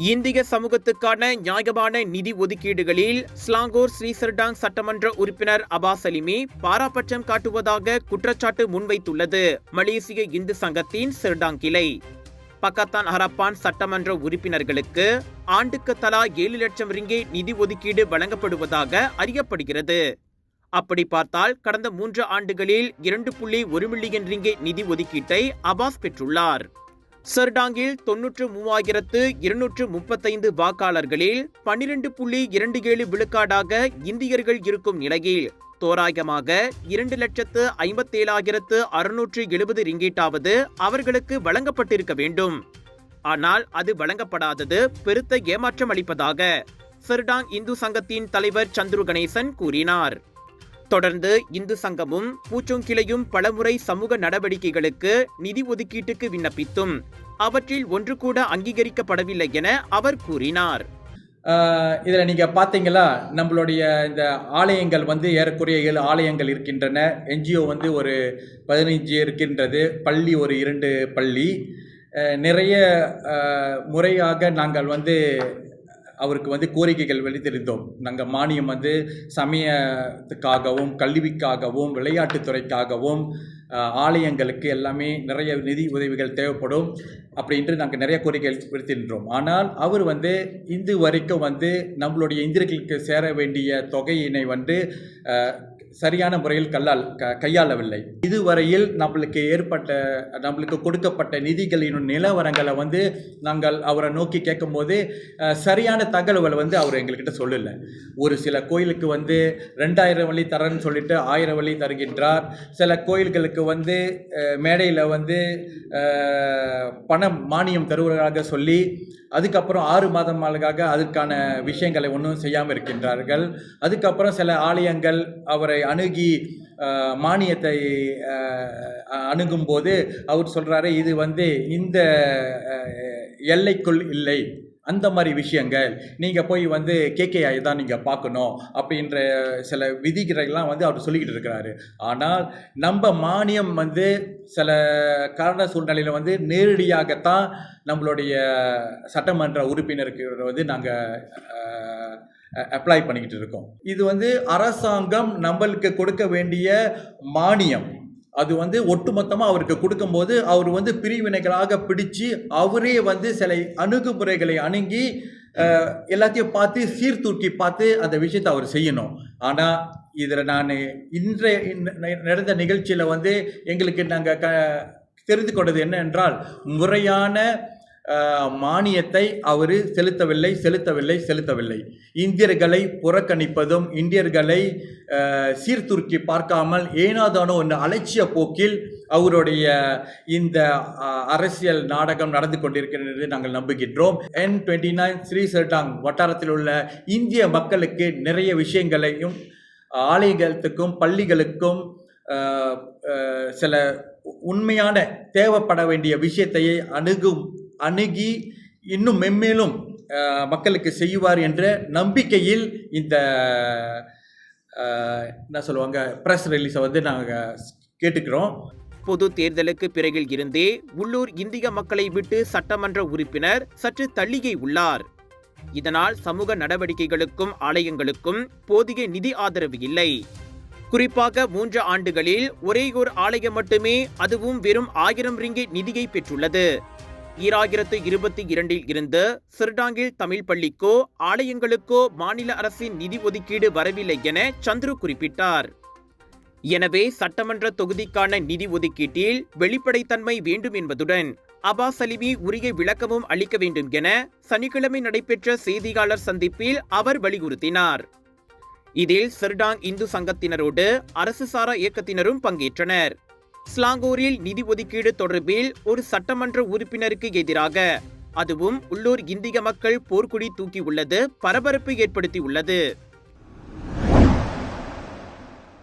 இந்திய சமூகத்துக்கான நியாயமான நிதி ஒதுக்கீடுகளில் ஸ்லாங்கூர் ஸ்ரீ சர்டாங் சட்டமன்ற உறுப்பினர் அபாஸ் சலிமி பாராபட்சம் காட்டுவதாக குற்றச்சாட்டு முன்வைத்துள்ளது மலேசிய இந்து சங்கத்தின் சர்டாங் கிளை. பக்கத்தான் ஹரப்பான் சட்டமன்ற உறுப்பினர்களுக்கு ஆண்டுக்கு தலா 7 லட்சம் ரிங்கேட் நிதி ஒதுக்கீடு வழங்கப்படுவதாக அறியப்படுகிறது. அப்படி பார்த்தால் கடந்த 3 ஆண்டுகளில் 2.1 மில்லியன் ரிங்கேட் நிதி ஒதுக்கீட்டை அபாஸ் பெற்றுள்ளார். சர்டாங்கில் 93,235 வாக்காளர்களில் 12.27 விழுக்காடாக இந்தியர்கள் இருக்கும் நிலையில் தோராயமாக 2,57,670 ரிங்கீட்டாவது அவர்களுக்கு வழங்கப்பட்டிருக்க வேண்டும். ஆனால் அது வழங்கப்படாதது பெருத்த ஏமாற்றம் அளிப்பதாக சர்டாங் இந்து சங்கத்தின் தலைவர் சந்துரு கணேசன் கூறினார். தொடர்ந்து இந்து சங்கமும் பூச்சோங் கிளையும் பலமுறை சமூக நடவடிக்கைகளுக்கு நிதி ஒதுக்கீட்டுக்கு விண்ணப்பித்தும் அவற்றில் ஒன்று கூட அங்கீகரிக்கப்படவில்லை என அவர் கூறினார். இதில் நீங்கள் பார்த்தீங்களா, நம்மளுடைய இந்த ஆலயங்கள் ஏறக்குறைய 7 ஆலயங்கள் இருக்கின்றன. என்ஜிஓ ஒரு 15 இருக்கின்றது. பள்ளி ஒரு 2 பள்ளி. நிறைய முறையாக நாங்கள் அவருக்கு கோரிக்கைகள் வெளித்திருந்தோம். நாங்கள் மானியம் சமயத்துக்காகவும் கல்விக்காகவும் விளையாட்டுத்துறைக்காகவும் ஆலயங்களுக்கு எல்லாமே நிறைய நிதி உதவிகள் தேவைப்படும் அப்படின்ட்டு நாங்கள் நிறைய கோரிக்கைகள் விடுத்திருந்தோம். ஆனால் அவர் இந்து வரைக்கும் நம்மளுடைய இந்தியர்களுக்கு சேர வேண்டிய தொகையினை சரியான முறையில் கையாளவில்லை. இதுவரையில் நம்மளுக்கு கொடுக்கப்பட்ட நிதிகளின் நிலவரங்களை நாங்கள் அவரை நோக்கி கேட்கும்போது சரியான தகவல் அவர் எங்கள்கிட்ட சொல்லலை. ஒரு சில கோயிலுக்கு 2000 வழி தரேன்னு சொல்லிட்டு 1000 வழி தருகின்றார். சில கோயில்களுக்கு மேடையில் பணம் மானியம் தருவதாக சொல்லி அதுக்கப்புறம் 6 மாதங்களாக அதற்கான விஷயங்களை ஒன்றும் செய்யாமல் இருக்கின்றார்கள். அதுக்கப்புறம் சில ஆலயங்கள் அவரை அணுகி மானியத்தை அணுகும்போது அவர் சொல்கிறாரு, இது இந்த எல்லைக்குள் இல்லை, அந்த மாதிரி விஷயங்கள் நீங்கள் போய் கேகேஐ தான் நீங்கள் பார்க்கணும் அப்படின்ற சில விதிகளைலாம் அவர் சொல்லிக்கிட்டு இருக்கிறாரு. ஆனால் நம்ம மானியம் சில காரண சூழ்நிலையில் நேரடியாகத்தான் நம்மளுடைய சட்டமன்ற உறுப்பினருக்கு நாங்கள் அப்ளை பண்ணிக்கிட்டு இருக்கோம். இது அரசாங்கம் நம்மளுக்கு கொடுக்க வேண்டிய மானியம். அது ஒட்டுமொத்தமாக அவருக்கு கொடுக்கும்போது அவர் பிரிவினைகளாக பிடிச்சு அவரே சில அணுகுமுறைகளை அணுகி எல்லாத்தையும் பார்த்து சீர்தூக்கி பார்த்து அந்த விஷயத்தை அவர் செய்யணும். ஆனால் இதில் நான் இன்றைய நடந்த நிகழ்ச்சியில் எங்களுக்கு நாங்கள் தெரிந்து கொண்டது என்னவென்றால், முறையான மானியத்தை அவர் செலுத்தவில்லை. இந்தியர்களை புறக்கணிப்பதும் இந்தியர்களை சீர்தூக்கி பார்க்காமல் ஏனாதானோ ஒன்று அலட்சிய போக்கில் அவருடைய இந்த அரசியல் நாடகம் நடந்து கொண்டிருக்கிறது நாங்கள் நம்புகின்றோம். N29 ஸ்ரீ சர்டாங் வட்டாரத்தில் உள்ள இந்திய மக்களுக்கு நிறைய விஷயங்களையும் ஆலயங்களுக்கும் பள்ளிகளுக்கும் சில உண்மையான தேவைப்பட வேண்டிய விஷயத்தையே அணுகி இன்னும் மென்மேலும் மக்களுக்கு செய்வார் என்ற நம்பிக்கையில் இந்த என்ன சொல்லுவாங்க பிரஸ் ரிலீஸை நாங்கள் கேட்டுக்கிறோம். பொது தேர்தலுக்கு பிறகில் இருந்தே உள்ளூர் இந்திய மக்களை விட்டு சட்டமன்ற உறுப்பினர் சற்று தள்ளியே உள்ளார். இதனால் சமூக நடவடிக்கைகளுக்கும் ஆலயங்களுக்கும் போதிய நிதி ஆதரவு இல்லை. குறிப்பாக 3 ஆண்டுகளில் ஒரே ஒரு ஆலயம் மட்டுமே, அதுவும் வெறும் 1000 ரிங்கேட் நிதியை பெற்றுள்ளது. 2022 இருந்து சர்டாங்கில் தமிழ் பள்ளிக்கோ ஆலயங்களுக்கோ மாநில அரசின் நிதி ஒதுக்கீடு வரவில்லை என சந்துரு குறிப்பிட்டார். எனவே சட்டமன்ற தொகுதிக்கான நிதி ஒதுக்கீட்டில் வெளிப்படைத்தன்மை வேண்டும் என்பதுடன் அபாஸ் சலிமி உரிய விளக்கமும் அளிக்க வேண்டும் என சனிக்கிழமை நடைபெற்ற செய்தியாளர் சந்திப்பில் அவர் வலியுறுத்தினார். இதில் சர்டாங் இந்து சங்கத்தினரோடு அரசு சாரா இயக்கத்தினரும் பங்கேற்றனர். ஸ்லாங்கூரில் நிதி ஒதுக்கீடு தொடர்பில் ஒரு சட்டமன்ற உறுப்பினருக்கு எதிராக, அதுவும் உள்ளூர் இந்திய மக்கள் போர்க்குடி தூக்கி உள்ளது பரபரப்பு ஏற்படுத்தி உள்ளது.